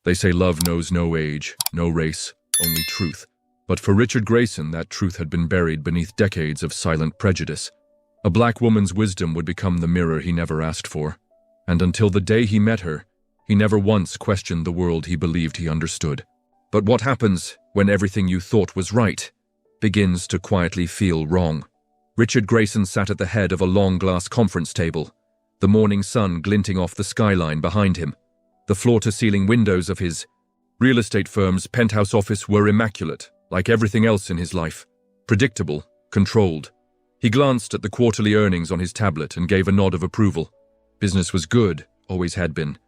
They say love knows no age, no race, only truth. But for Richard Grayson, that truth had been buried beneath decades of silent prejudice. A black woman's wisdom would become the mirror he never asked for. And until the day he met her, he never once questioned the world he believed he understood. But what happens when everything you thought was right begins to quietly feel wrong? Richard Grayson sat at the head of a long glass conference table, the morning sun glinting off the skyline behind him. The floor-to-ceiling windows of his real estate firm's penthouse office were immaculate, like everything else in his life. Predictable, controlled. He glanced at the quarterly earnings on his tablet and gave a nod of approval. Business was good, always had been.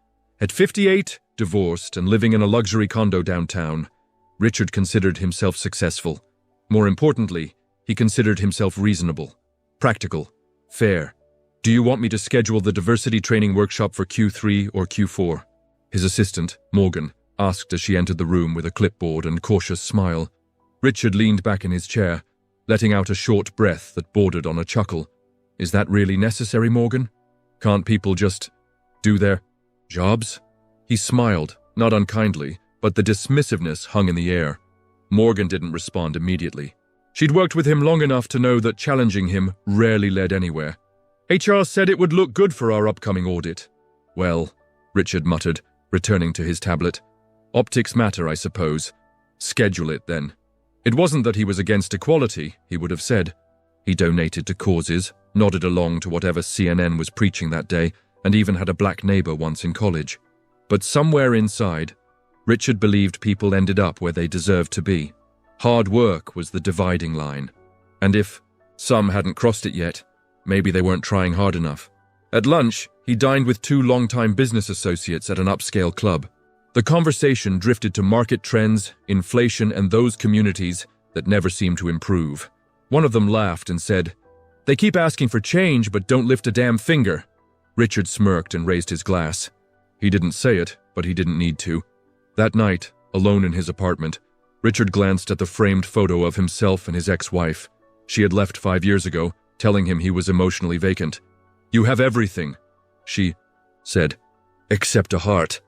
At 58, divorced, and living in a luxury condo downtown, Richard considered himself successful. More importantly, he considered himself reasonable, practical, fair. "Do you want me to schedule the diversity training workshop for Q3 or Q4? His assistant, Morgan, asked as she entered the room with a clipboard and cautious smile. Richard leaned back in his chair, letting out a short breath that bordered on a chuckle. "Is that really necessary, Morgan? Can't people just do their jobs?" He smiled, not unkindly, but the dismissiveness hung in the air. Morgan didn't respond immediately. She'd worked with him long enough to know that challenging him rarely led anywhere. "HR said it would look good for our upcoming audit." "Well," Richard muttered, returning to his tablet. "Optics matter, I suppose. Schedule it, then." It wasn't that he was against equality, he would have said. He donated to causes, nodded along to whatever CNN was preaching that day, and even had a black neighbor once in college. But somewhere inside, Richard believed people ended up where they deserved to be. Hard work was the dividing line. And if some hadn't crossed it yet, maybe they weren't trying hard enough. At lunch, he dined with two longtime business associates at an upscale club. The conversation drifted to market trends, inflation, and those communities that never seem to improve. One of them laughed and said, "They keep asking for change but don't lift a damn finger." Richard smirked and raised his glass. He didn't say it, but he didn't need to. That night, alone in his apartment, Richard glanced at the framed photo of himself and his ex-wife. She had left 5 years ago, telling him he was emotionally vacant. "You have everything," she said, "except a heart."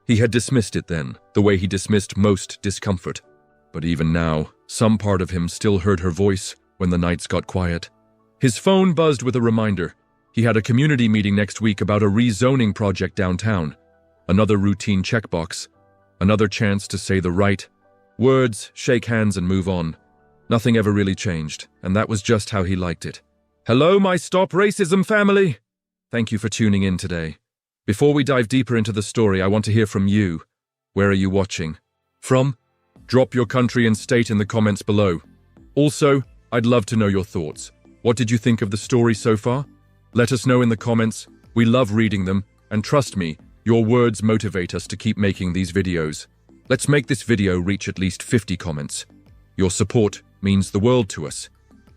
He had dismissed it then, the way he dismissed most discomfort. But even now, some part of him still heard her voice when the nights got quiet. His phone buzzed with a reminder. He had a community meeting next week about a rezoning project downtown. Another routine checkbox. Another chance to say the right words, shake hands, and move on. Nothing ever really changed, and that was just how he liked it. "Hello, my Stop Racism family! Thank you for tuning in today. Before we dive deeper into the story, I want to hear from you. Where are you watching from? Drop your country and state in the comments below. Also, I'd love to know your thoughts. What did you think of the story so far? Let us know in the comments. We love reading them, and trust me, your words motivate us to keep making these videos. Let's make this video reach at least 50 comments. Your support means the world to us,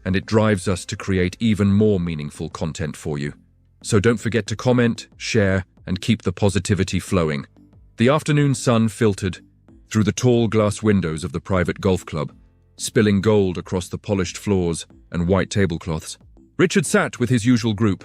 and it drives us to create even more meaningful content for you. So don't forget to comment, share, and keep the positivity flowing. The afternoon sun filtered through the tall glass windows of the private golf club, spilling gold across the polished floors and white tablecloths. Richard sat with his usual group.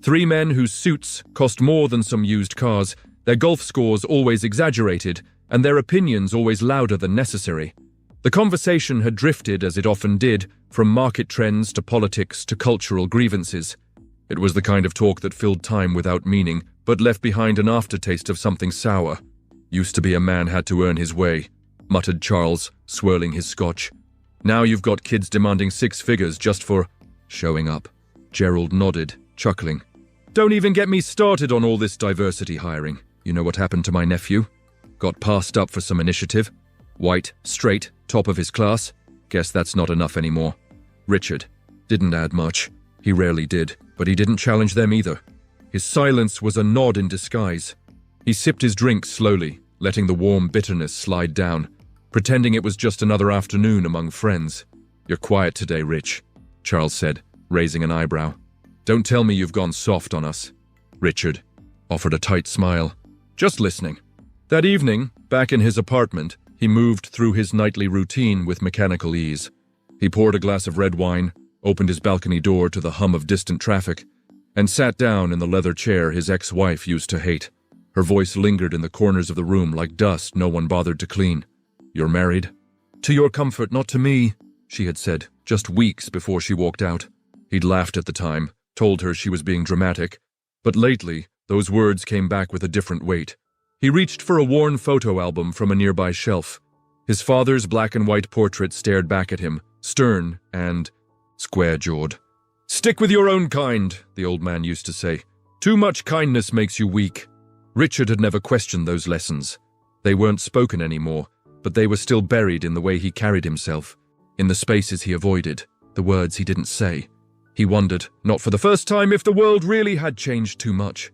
3 men whose suits cost more than some used cars, their golf scores always exaggerated, and their opinions always louder than necessary. The conversation had drifted, as it often did, from market trends to politics to cultural grievances. It was the kind of talk that filled time without meaning, but left behind an aftertaste of something sour. "Used to be a man had to earn his way," muttered Charles, swirling his scotch. "Now you've got kids demanding 6 figures just for showing up." Gerald nodded, chuckling. "Don't even get me started on all this diversity hiring. You know what happened to my nephew? Got passed up for some initiative. White, straight, top of his class. Guess that's not enough anymore." Richard didn't add much. He rarely did, but he didn't challenge them either. His silence was a nod in disguise. He sipped his drink slowly, letting the warm bitterness slide down, pretending it was just another afternoon among friends. "You're quiet today, Rich," Charles said, raising an eyebrow. "Don't tell me you've gone soft on us." Richard offered a tight smile. "Just listening." That evening, back in his apartment, he moved through his nightly routine with mechanical ease. He poured a glass of red wine, opened his balcony door to the hum of distant traffic, and sat down in the leather chair his ex-wife used to hate. Her voice lingered in the corners of the room like dust no one bothered to clean. "You're married?" "To your comfort, not to me," she had said, just weeks before she walked out. He'd laughed at the time, told her she was being dramatic, but lately, those words came back with a different weight. He reached for a worn photo album from a nearby shelf. His father's black and white portrait stared back at him, stern and square-jawed. "Stick with your own kind," the old man used to say. "Too much kindness makes you weak." Richard had never questioned those lessons. They weren't spoken anymore, but they were still buried in the way he carried himself, in the spaces he avoided, the words he didn't say. He wondered, not for the first time, if the world really had changed too much,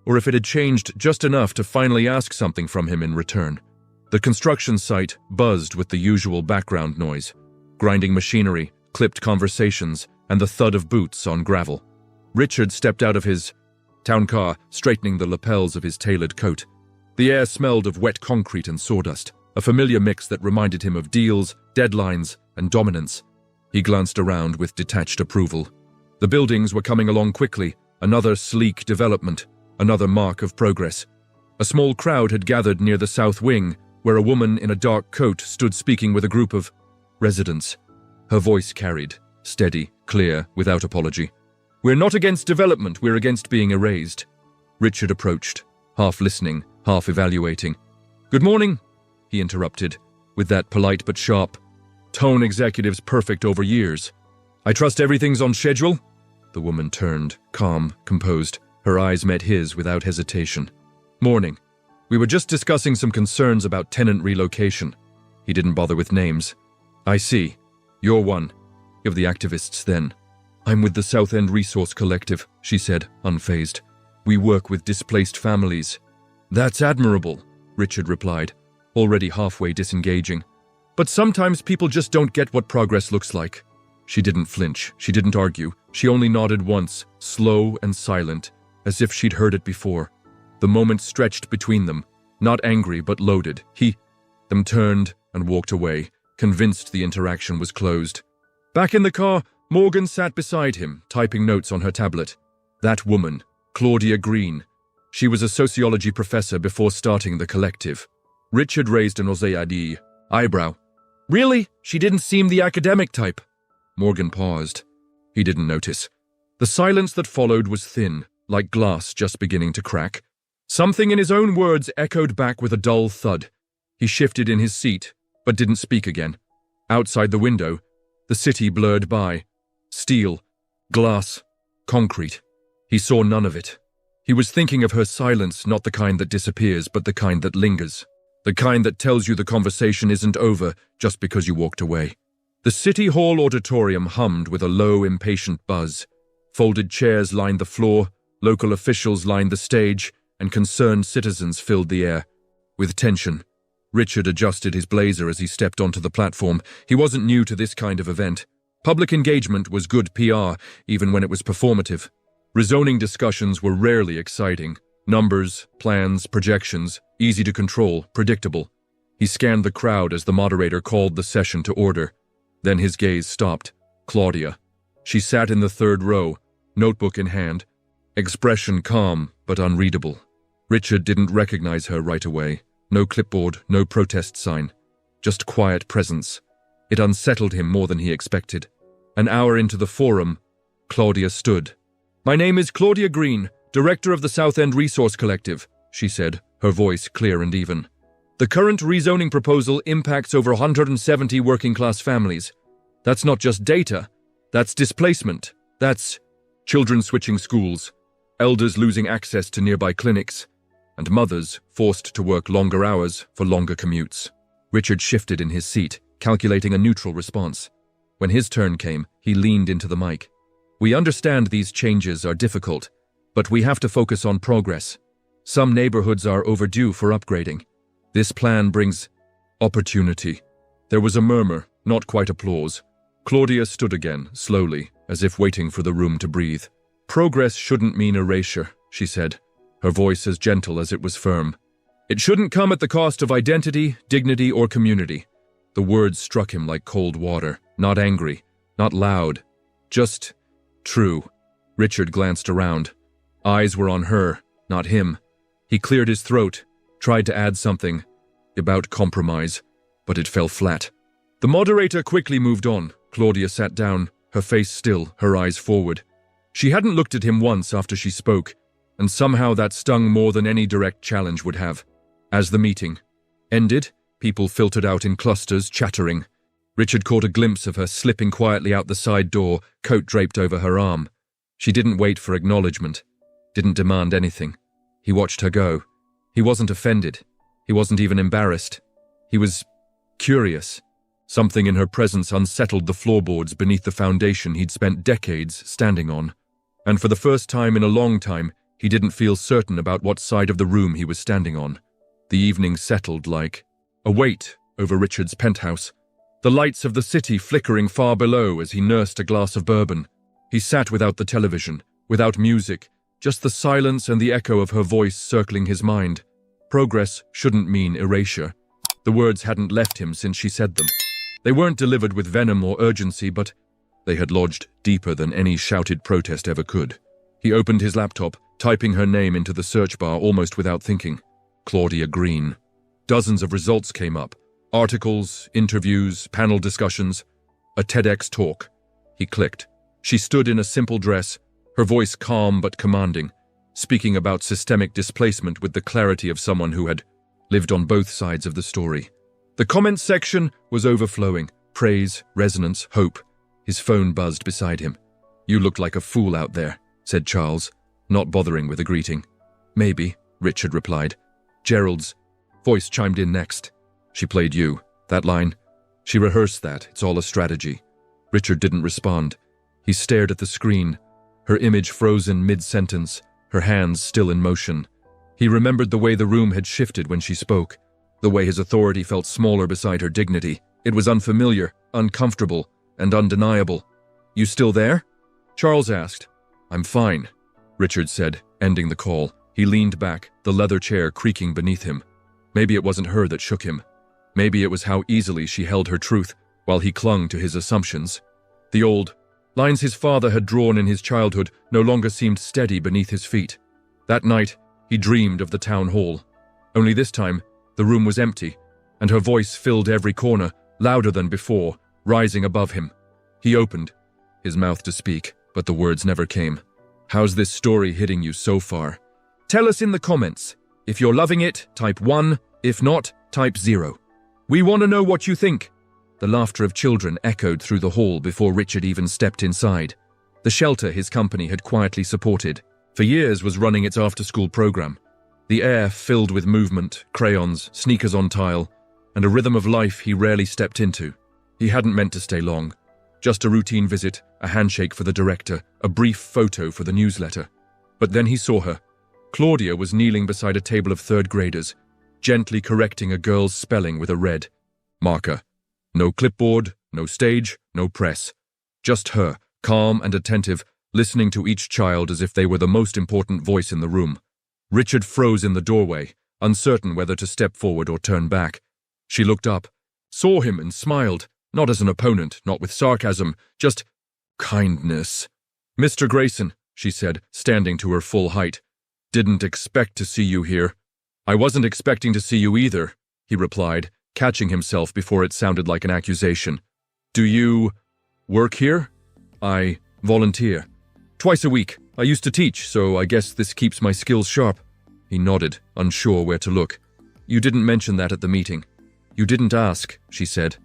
or if it had changed just enough to finally ask something from him in return. The construction site buzzed with the usual background noise, grinding machinery, clipped conversations, and the thud of boots on gravel. Richard stepped out of his town car, straightening the lapels of his tailored coat. The air smelled of wet concrete and sawdust, a familiar mix that reminded him of deals, deadlines, and dominance. He glanced around with detached approval. The buildings were coming along quickly, another sleek development, another mark of progress. A small crowd had gathered near the south wing, where a woman in a dark coat stood speaking with a group of residents. Her voice carried, steady, clear, without apology. "We're not against development, we're against being erased." Richard approached, half listening, half evaluating. "Good morning," he interrupted, with that polite but sharp tone executives perfect over years. "I trust everything's on schedule?" The woman turned, calm, composed. Her eyes met his without hesitation. "Morning. We were just discussing some concerns about tenant relocation." He didn't bother with names. "I see. You're one of the activists, then." "I'm with the South End Resource Collective," she said, unfazed. "We work with displaced families." "That's admirable," Richard replied, already halfway disengaging. "But sometimes people just don't get what progress looks like." She didn't flinch, she didn't argue, she only nodded once, slow and silent, as if she'd heard it before. The moment stretched between them, not angry but loaded. Them turned and walked away, convinced the interaction was closed. Back in the car, Morgan sat beside him, typing notes on her tablet. That woman, Claudia Green. She was a sociology professor before starting the collective. Richard raised an oseadi eyebrow. "Really? She didn't seem the academic type." Morgan paused. He didn't notice. The silence that followed was thin, like glass just beginning to crack. Something in his own words echoed back with a dull thud. He shifted in his seat, but didn't speak again. Outside the window, the city blurred by. Steel, glass, concrete. He saw none of it. He was thinking of her silence, not the kind that disappears, but the kind that lingers. The kind that tells you the conversation isn't over just because you walked away. The City Hall auditorium hummed with a low, impatient buzz. Folded chairs lined the floor, local officials lined the stage, and concerned citizens filled the air. With tension, Richard adjusted his blazer as he stepped onto the platform. He wasn't new to this kind of event. Public engagement was good PR, even when it was performative. Rezoning discussions were rarely exciting. Numbers, plans, projections, easy to control, predictable. He scanned the crowd as the moderator called the session to order. Then his gaze stopped. Claudia. She sat in the third row, notebook in hand, expression calm but unreadable. Richard didn't recognize her right away. No clipboard, no protest sign. Just quiet presence. It unsettled him more than he expected. An hour into the forum, Claudia stood. "My name is Claudia Green, director of the South End Resource Collective," she said, her voice clear and even. "The current rezoning proposal impacts over 170 working-class families. That's not just data. That's displacement. That's children switching schools, elders losing access to nearby clinics, and mothers forced to work longer hours for longer commutes." Richard shifted in his seat, calculating a neutral response. When his turn came, he leaned into the mic. "We understand these changes are difficult, but we have to focus on progress. Some neighborhoods are overdue for upgrading. This plan brings opportunity." There was a murmur, not quite applause. Claudia stood again, slowly, as if waiting for the room to breathe. "Progress shouldn't mean erasure," she said, her voice as gentle as it was firm. "It shouldn't come at the cost of identity, dignity, or community." The words struck him like cold water, not angry, not loud, just true. Richard glanced around. Eyes were on her, not him. He cleared his throat, tried to add something about compromise, but it fell flat. The moderator quickly moved on. Claudia sat down, her face still, her eyes forward. She hadn't looked at him once after she spoke, and somehow that stung more than any direct challenge would have. As the meeting ended, people filtered out in clusters, chattering. Richard caught a glimpse of her slipping quietly out the side door, coat draped over her arm. She didn't wait for acknowledgement, didn't demand anything. He watched her go. He wasn't offended. He wasn't even embarrassed. He was curious. Something in her presence unsettled the floorboards beneath the foundation he'd spent decades standing on. And for the first time in a long time, he didn't feel certain about what side of the room he was standing on. The evening settled like a weight over Richard's penthouse, the lights of the city flickering far below as he nursed a glass of bourbon. He sat without the television, without music, just the silence and the echo of her voice circling his mind. Progress shouldn't mean erasure. The words hadn't left him since she said them. They weren't delivered with venom or urgency, but they had lodged deeper than any shouted protest ever could. He opened his laptop, typing her name into the search bar almost without thinking. Claudia Green. Dozens of results came up. Articles, interviews, panel discussions, a TEDx talk. He clicked. She stood in a simple dress, her voice calm but commanding, speaking about systemic displacement with the clarity of someone who had lived on both sides of the story. The comments section was overflowing. Praise, resonance, hope. His phone buzzed beside him. "You look like a fool out there," said Charles, not bothering with a greeting. "Maybe," Richard replied. Gerald's voice chimed in next. "She played you. That line. She rehearsed that. It's all a strategy." Richard didn't respond. He stared at the screen, her image frozen mid-sentence, her hands still in motion. He remembered the way the room had shifted when she spoke, the way his authority felt smaller beside her dignity. It was unfamiliar, uncomfortable, and undeniable. "You still there?" Charles asked. "I'm fine," Richard said, ending the call. He leaned back, the leather chair creaking beneath him. Maybe it wasn't her that shook him. Maybe it was how easily she held her truth while he clung to his assumptions. The old lines his father had drawn in his childhood no longer seemed steady beneath his feet. That night, he dreamed of the town hall. Only this time, the room was empty, and her voice filled every corner, louder than before, rising above him. He opened his mouth to speak, but the words never came. "How's this story hitting you so far? Tell us in the comments. If you're loving it, type 1. If not, type 0. We want to know what you think." The laughter of children echoed through the hall before Richard even stepped inside. The shelter his company had quietly supported for years was running its after-school program. The air filled with movement, crayons, sneakers on tile, and a rhythm of life he rarely stepped into. He hadn't meant to stay long. Just a routine visit, a handshake for the director, a brief photo for the newsletter. But then he saw her. Claudia was kneeling beside a table of third graders, gently correcting a girl's spelling with a red marker. No clipboard, no stage, no press. Just her, calm and attentive, listening to each child as if they were the most important voice in the room. Richard froze in the doorway, uncertain whether to step forward or turn back. She looked up, saw him and smiled, not as an opponent, not with sarcasm, just kindness. "Mr. Grayson," she said, standing to her full height. "Didn't expect to see you here." "I wasn't expecting to see you either," he replied, catching himself before it sounded like an accusation. "Do you work here?" "I volunteer. Twice a week. I used to teach, so I guess this keeps my skills sharp." He nodded, unsure where to look. "You didn't mention that at the meeting." "You didn't ask," she said,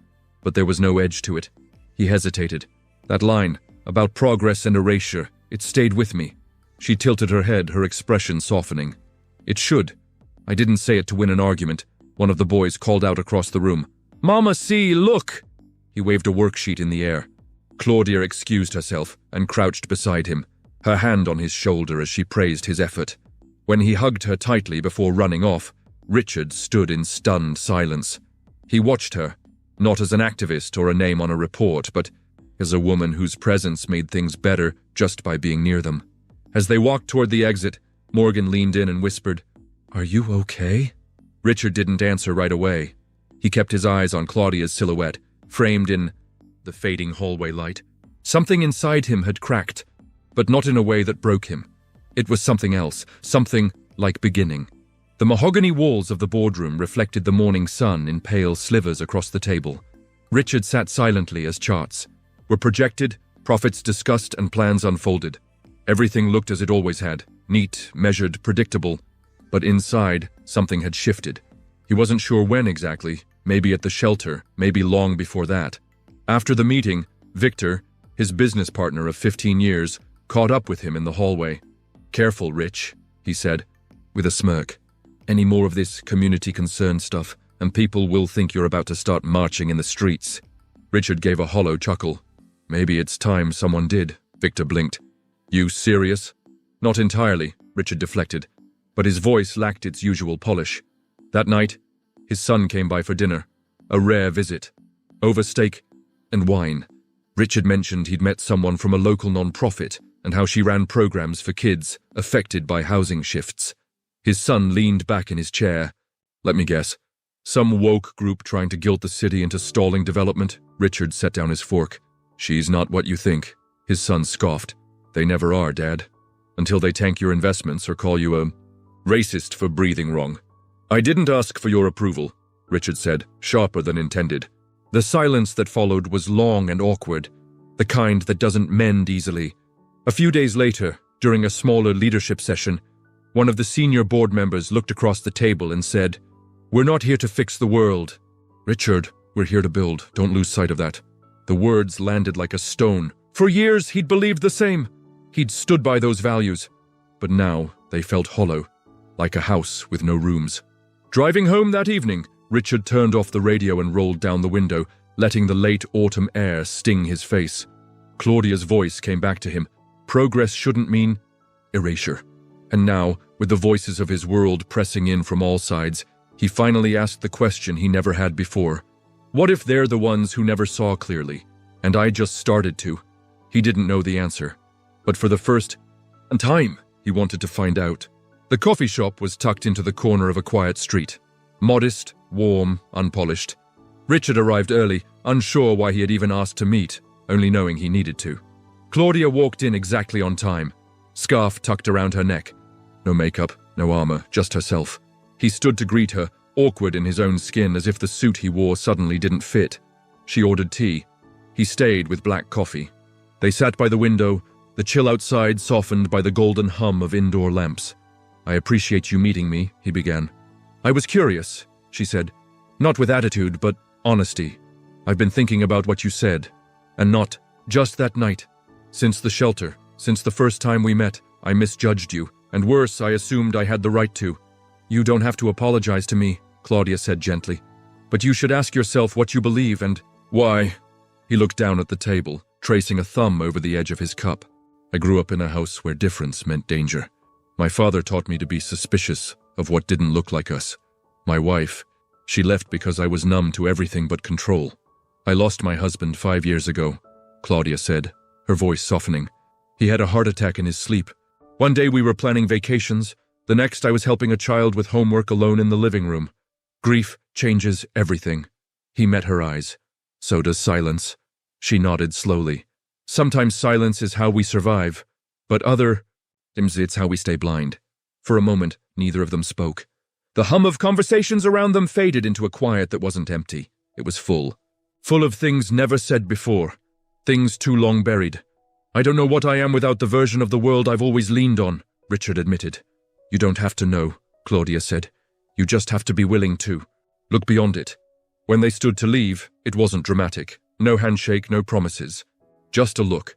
but there was no edge to it. He hesitated. "That line, about progress and erasure, it stayed with me." She tilted her head, her expression softening. "It should. I didn't say it to win an argument." One of the boys called out across the room. "Mama, see, look!" He waved a worksheet in the air. Claudia excused herself and crouched beside him, her hand on his shoulder as she praised his effort. When he hugged her tightly before running off, Richard stood in stunned silence. He watched her, not as an activist or a name on a report, but as a woman whose presence made things better just by being near them. As they walked toward the exit, Morgan leaned in and whispered, "Are you okay?" Richard didn't answer right away. He kept his eyes on Claudia's silhouette, framed in the fading hallway light. Something inside him had cracked, but not in a way that broke him. It was something else, something like beginning. The mahogany walls of the boardroom reflected the morning sun in pale slivers across the table. Richard sat silently as charts were projected, profits discussed, and plans unfolded. Everything looked as it always had, neat, measured, predictable. But inside, something had shifted. He wasn't sure when exactly, maybe at the shelter, maybe long before that. After the meeting, Victor, his business partner of 15 years, caught up with him in the hallway. "Careful, Rich," he said, with a smirk. "Any more of this community concern stuff, and people will think you're about to start marching in the streets." Richard gave a hollow chuckle. "Maybe it's time someone did," Victor blinked. "You serious?" "Not entirely," Richard deflected, but his voice lacked its usual polish. That night, his son came by for dinner, a rare visit. Over steak and wine. Richard mentioned he'd met someone from a local non-profit and how she ran programs for kids affected by housing shifts. His son leaned back in his chair. "Let me guess. Some woke group trying to guilt the city into stalling development?" Richard set down his fork. "She's not what you think," his son scoffed. "They never are, Dad. Until they tank your investments or call you a racist for breathing wrong." "I didn't ask for your approval," Richard said, sharper than intended. The silence that followed was long and awkward, the kind that doesn't mend easily. A few days later, during a smaller leadership session, one of the senior board members looked across the table and said, "We're not here to fix the world. Richard, we're here to build. Don't lose sight of that." The words landed like a stone. For years, he'd believed the same. He'd stood by those values. But now, they felt hollow, like a house with no rooms. Driving home that evening, Richard turned off the radio and rolled down the window, letting the late autumn air sting his face. Claudia's voice came back to him. Progress shouldn't mean erasure. And now, with the voices of his world pressing in from all sides, he finally asked the question he never had before. What if they're the ones who never saw clearly, and I just started to? He didn't know the answer. But for the first time, he wanted to find out. The coffee shop was tucked into the corner of a quiet street. Modest, warm, unpolished. Richard arrived early, unsure why he had even asked to meet, only knowing he needed to. Claudia walked in exactly on time, scarf tucked around her neck. No makeup, no armor, just herself. He stood to greet her, awkward in his own skin as if the suit he wore suddenly didn't fit. She ordered tea. He stayed with black coffee. They sat by the window, the chill outside softened by the golden hum of indoor lamps. "I appreciate you meeting me," he began. "I was curious," she said. "Not with attitude, but honesty. I've been thinking about what you said. And not just that night. Since the shelter, since the first time we met, I misjudged you. And worse, I assumed I had the right to." "You don't have to apologize to me," Claudia said gently. "But you should ask yourself what you believe and why." He looked down at the table, tracing a thumb over the edge of his cup. "I grew up in a house where difference meant danger. My father taught me to be suspicious of what didn't look like us. My wife, she left because I was numb to everything but control. I lost my husband 5 years ago," Claudia said, her voice softening. "He had a heart attack in his sleep. One day we were planning vacations. The next I was helping a child with homework alone in the living room. Grief changes everything." He met her eyes. "So does silence." She nodded slowly. "Sometimes silence is how we survive, but other times it's how we stay blind." For a moment, neither of them spoke. The hum of conversations around them faded into a quiet that wasn't empty. It was full. Full of things never said before. Things too long buried. "I don't know what I am without the version of the world I've always leaned on," Richard admitted. "You don't have to know," Claudia said. "You just have to be willing to look beyond it." When they stood to leave, it wasn't dramatic. No handshake, no promises. Just a look.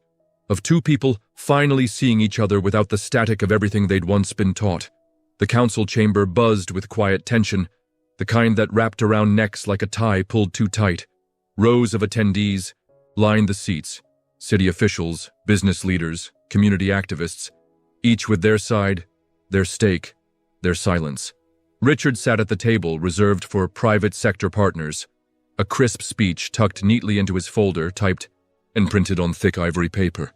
Of two people finally seeing each other without the static of everything they'd once been taught. The council chamber buzzed with quiet tension, the kind that wrapped around necks like a tie pulled too tight. Rows of attendees lined the seats. City officials, business leaders, community activists, each with their side, their stake, their silence. Richard sat at the table reserved for private sector partners, a crisp speech tucked neatly into his folder, typed and printed on thick ivory paper.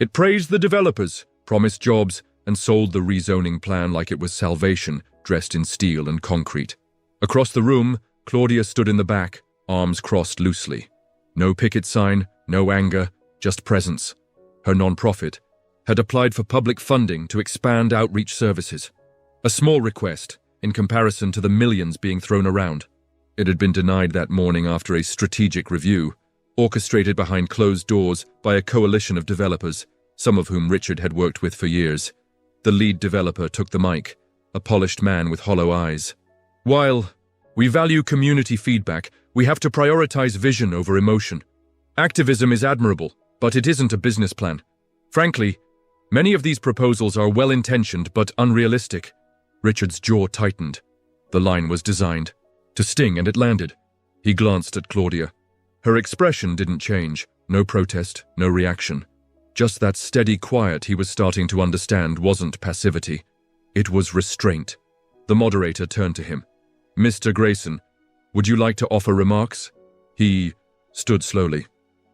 It praised the developers, promised jobs, and sold the rezoning plan like it was salvation, dressed in steel and concrete. Across the room, Claudia stood in the back, arms crossed loosely. No picket sign, no anger, just presence. Her non-profit had applied for public funding to expand outreach services. A small request, in comparison to the millions being thrown around. It had been denied that morning after a strategic review, orchestrated behind closed doors by a coalition of developers, some of whom Richard had worked with for years. The lead developer took the mic, a polished man with hollow eyes. "While we value community feedback, we have to prioritize vision over emotion. Activism is admirable, but it isn't a business plan. Frankly, many of these proposals are well-intentioned but unrealistic." Richard's jaw tightened. The line was designed to sting, and it landed. He glanced at Claudia. Her expression didn't change. No protest, no reaction. Just that steady quiet he was starting to understand wasn't passivity. It was restraint. The moderator turned to him. "Mr. Grayson, would you like to offer remarks?" He stood slowly.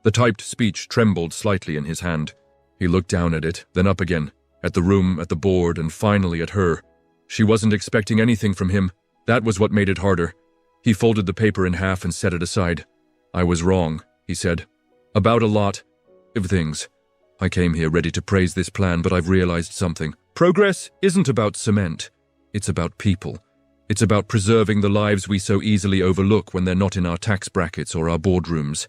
The typed speech trembled slightly in his hand. He looked down at it, then up again, at the room, at the board, and finally at her. She wasn't expecting anything from him. That was what made it harder. He folded the paper in half and set it aside. "I was wrong," he said. "About a lot of things. I came here ready to praise this plan, but I've realized something. Progress isn't about cement. It's about people. It's about preserving the lives we so easily overlook when they're not in our tax brackets or our boardrooms.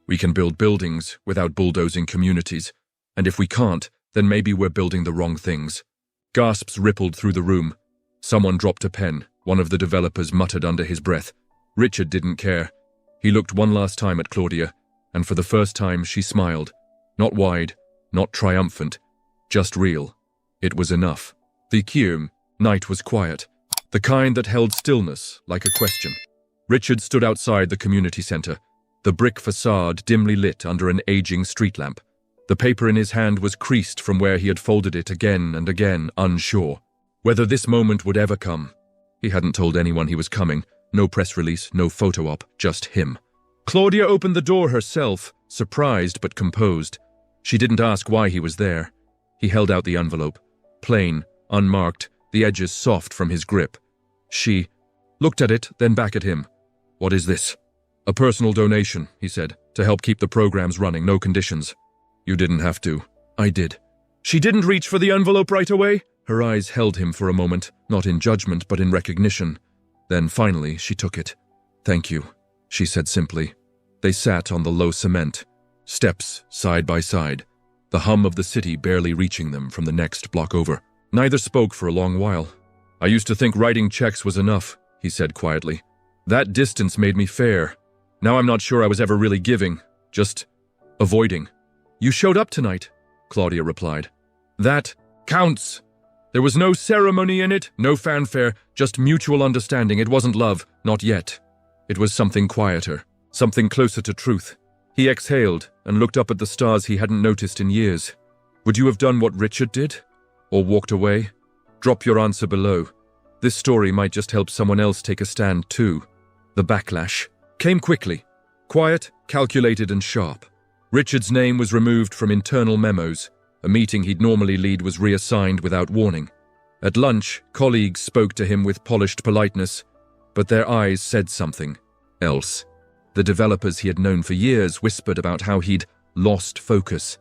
We can build buildings without bulldozing communities, and if we can't, then maybe we're building the wrong things." Gasps rippled through the room. Someone dropped a pen. One of the developers muttered under his breath. Richard didn't care. He looked one last time at Claudia, and for the first time she smiled. Not wide, not triumphant, just real. It was enough. The night was quiet, the kind that held stillness, like a question. Richard stood outside the community center, the brick facade dimly lit under an aging street lamp. The paper in his hand was creased from where he had folded it again and again, unsure whether this moment would ever come. He hadn't told anyone he was coming. No press release, no photo op, just him. Claudia opened the door herself, surprised but composed. She didn't ask why he was there. He held out the envelope. Plain, unmarked, the edges soft from his grip. She looked at it, then back at him. "What is this?" "A personal donation," he said, "to help keep the programs running, no conditions." "You didn't have to." "I did." She didn't reach for the envelope right away. Her eyes held him for a moment, not in judgment but in recognition. Then finally she took it. "Thank you," she said simply. They sat on the low cement, steps side by side, the hum of the city barely reaching them from the next block over. Neither spoke for a long while. "I used to think writing checks was enough," he said quietly. "That distance made me fair. Now I'm not sure I was ever really giving, just avoiding." "You showed up tonight," Claudia replied. "That counts." There was no ceremony in it, no fanfare, just mutual understanding. It wasn't love, not yet. It was something quieter, something closer to truth. He exhaled and looked up at the stars he hadn't noticed in years. "Would you have done what Richard did? Or walked away? Drop your answer below. This story might just help someone else take a stand too." The backlash came quickly, quiet, calculated and sharp. Richard's name was removed from internal memos. A meeting he'd normally lead was reassigned without warning. At lunch, colleagues spoke to him with polished politeness, but their eyes said something else. The developers he had known for years whispered about how he'd lost focus.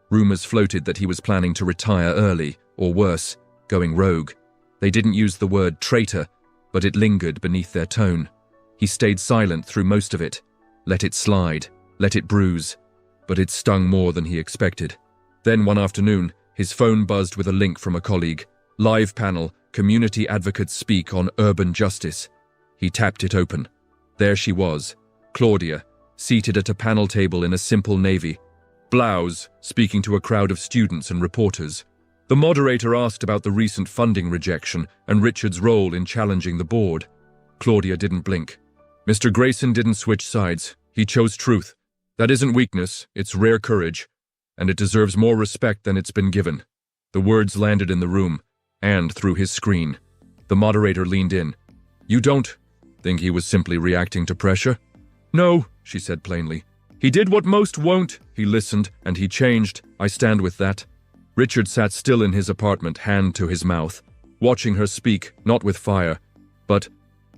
Rumors floated that he was planning to retire early, or worse, going rogue. They didn't use the word traitor, but it lingered beneath their tone. He stayed silent through most of it, let it slide, let it bruise, but it stung more than he expected. Then one afternoon, his phone buzzed with a link from a colleague. Live panel, community advocates speak on urban justice. He tapped it open. There she was, Claudia, seated at a panel table in a simple navy blouse, speaking to a crowd of students and reporters. The moderator asked about the recent funding rejection and Richard's role in challenging the board. Claudia didn't blink. Mr. Grayson didn't switch sides. He chose truth. That isn't weakness, it's rare courage, and it deserves more respect than it's been given. The words landed in the room, and through his screen. The moderator leaned in. "You don't think he was simply reacting to pressure?" "No," she said plainly. "He did what most won't. He listened, and he changed. I stand with that." Richard sat still in his apartment, hand to his mouth, watching her speak, not with fire, but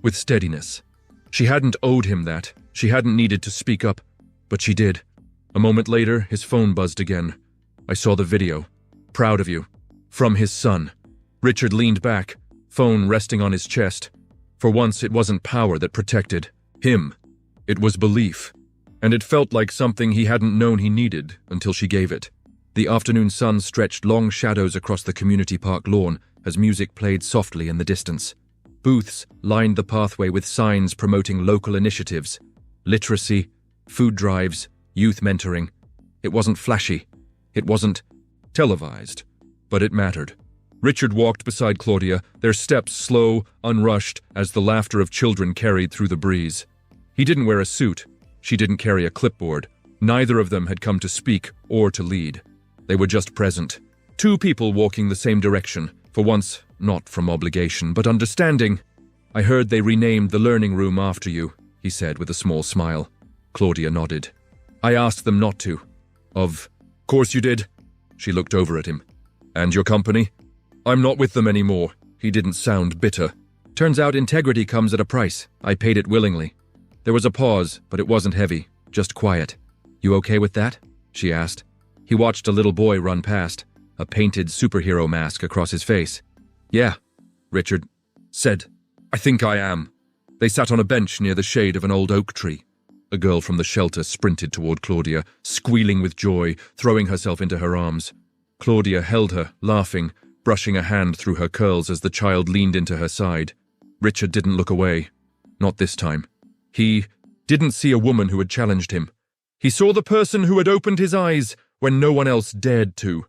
with steadiness. She hadn't owed him that. She hadn't needed to speak up, but she did. A moment later, his phone buzzed again. "I saw the video. Proud of you." From his son. Richard leaned back, phone resting on his chest. For once, it wasn't power that protected him. It was belief. And it felt like something he hadn't known he needed until she gave it. The afternoon sun stretched long shadows across the community park lawn as music played softly in the distance. Booths lined the pathway with signs promoting local initiatives, literacy, food drives, youth mentoring. It wasn't flashy. It wasn't televised, but it mattered. Richard walked beside Claudia, their steps slow, unrushed, as the laughter of children carried through the breeze. He didn't wear a suit. She didn't carry a clipboard. Neither of them had come to speak or to lead. They were just present. Two people walking the same direction, for once not from obligation, but understanding. "I heard they renamed the learning room after you," he said with a small smile. Claudia nodded. "I asked them not to." "Of course you did." She looked over at him. "And your company?" "I'm not with them anymore." He didn't sound bitter. "Turns out integrity comes at a price. I paid it willingly." There was a pause, but it wasn't heavy, just quiet. "You okay with that?" she asked. He watched a little boy run past, a painted superhero mask across his face. "Yeah," Richard said. "I think I am." They sat on a bench near the shade of an old oak tree. A girl from the shelter sprinted toward Claudia, squealing with joy, throwing herself into her arms. Claudia held her, laughing, brushing a hand through her curls as the child leaned into her side. Richard didn't look away. Not this time. He didn't see a woman who had challenged him. He saw the person who had opened his eyes when no one else dared to.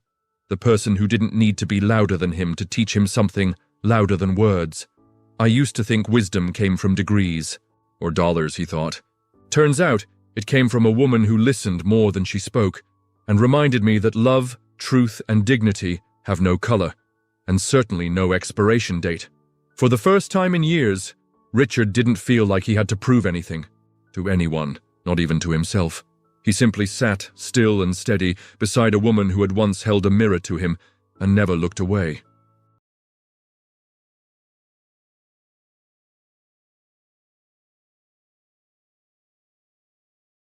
The person who didn't need to be louder than him to teach him something louder than words. I used to think wisdom came from degrees, or dollars, he thought. Turns out, it came from a woman who listened more than she spoke, and reminded me that love, truth, and dignity have no color, and certainly no expiration date. For the first time in years, Richard didn't feel like he had to prove anything, to anyone, not even to himself. He simply sat, still and steady, beside a woman who had once held a mirror to him and never looked away.